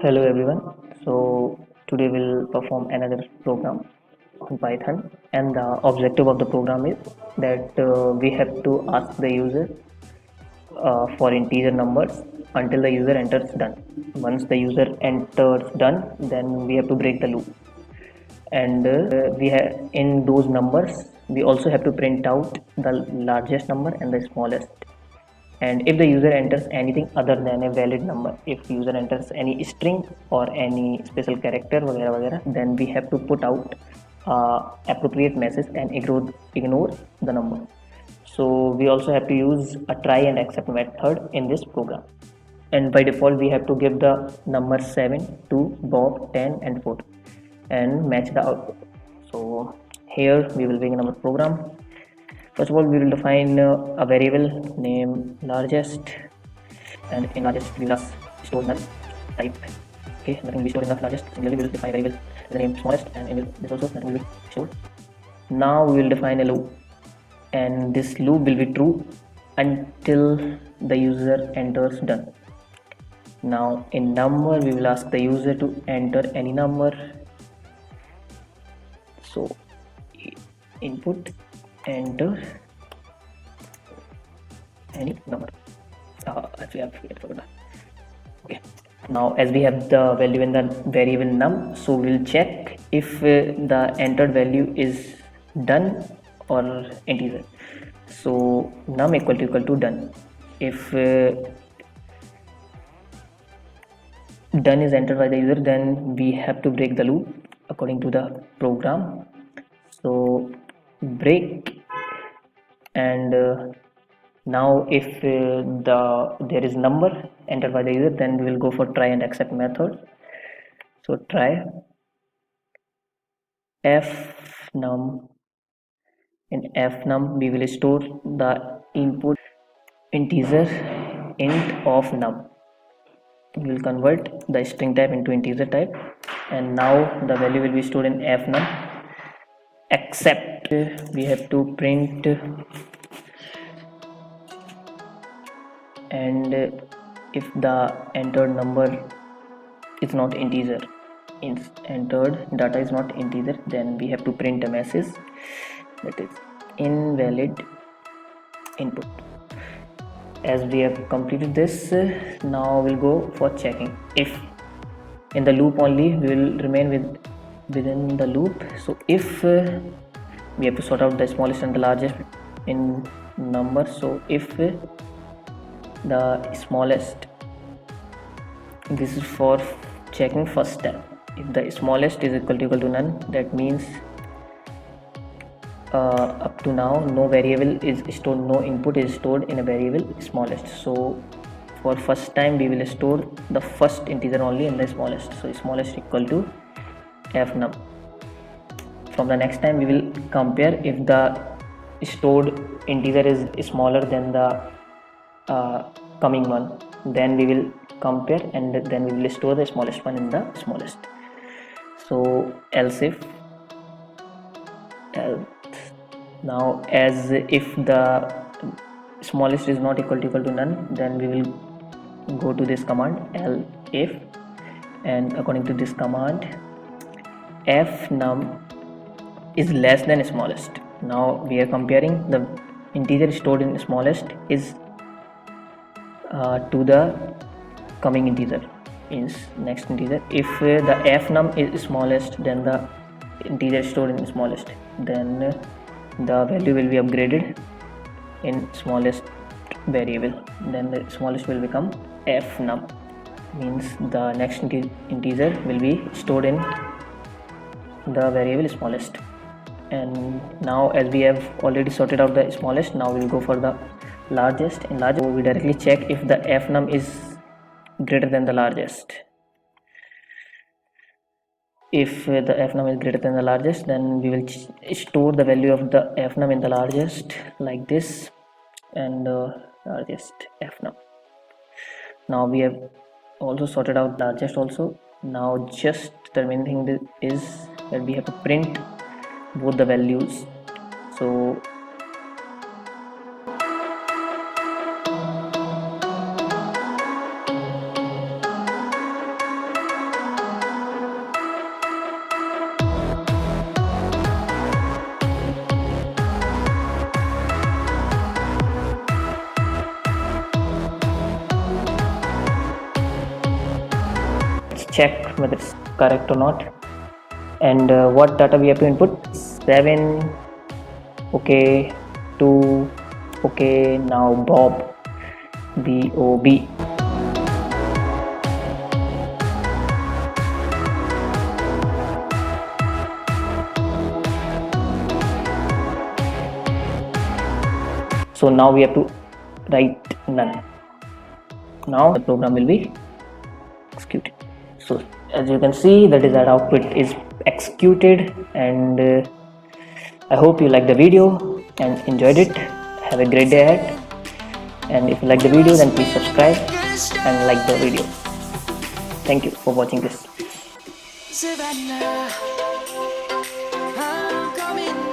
Hello everyone. So today we'll perform another program on Python, and the objective of the program is that we have to ask the user for integer numbers until the user enters done. Once the user enters done, then we have to break the loop, and we have in those numbers we also have to print out the largest number and the smallest. And if the user enters anything other than a valid number, if user enters any string or any special character वगैरह वगैरह, then we have to put out appropriate message and ignore the number. So we also have to use a try and except method in this program, and by default we have to give the number 7 to Bob, 10 and 4 and match the output. So here we will begin our program. First of all, we will define a variable name largest, and in largest we will store null type. Okay, nothing will be stored in the largest. Similarly, we will define a variable with the name smallest, and in this also nothing will be stored. Now we will define a loop, and this loop will be true until the user enters done. Now in number we will ask the user to enter any number. So input enter any number. Actually I forgot that. Okay, now as we have the value in the variable num, so we'll check if the entered value is done or integer. So num equal to done. If done is entered by the user, then we have to break the loop according to the program. So break, and now if there is number entered by the user, then we will go for try and except method. So try fnum. In fnum we will store the input integer int of num. We will convert the string type into integer type, and now the value will be stored in fnum, except we have to print, and if the entered number is not integer, entered data is not integer, then we have to print a message that is invalid input. As we have completed this, now we'll go for checking if in the loop only we will remain within the loop. So if we have to sort out the smallest and the largest in number, so if the smallest, this is for checking first step, if the smallest is equal to none, that means up to now no variable is stored, no input is stored in a variable smallest. So for first time we will store the first integer only in the smallest, so smallest equal to fnum. From the next time we will compare if the stored integer is smaller than the coming one, then we will compare, and then we will store the smallest one in the smallest. So else if now as if the smallest is not equal to none, then we will go to this command elif, and according to this command fnum is less than smallest. Now we are comparing the integer stored in smallest is to the coming integer, is next integer. If the fnum is smallest than the integer stored in smallest, then the value will be upgraded in smallest variable, then the smallest will become fnum, means the next integer will be stored in the variable smallest. And now as we have already sorted out the smallest, now we will go for the largest. In largest, we directly check if the fnum is greater than the largest. If the fnum is greater than the largest, then we will store the value of the fnum in the largest like this, and largest fnum. Now we have also sorted out largest also. Now just the remaining thing is that we have to print both the values. So check whether it's correct or not. And what data we have to input? 7. Okay. 2. Okay. Now Bob. B-O-B. So now we have to write none. Now the program will be executed. So as you can see, the desired output is executed, and I hope you like the video and enjoyed it. Have a great day ahead, and if you like the video, then please subscribe and like the video. Thank you for watching this. Savannah, I'm coming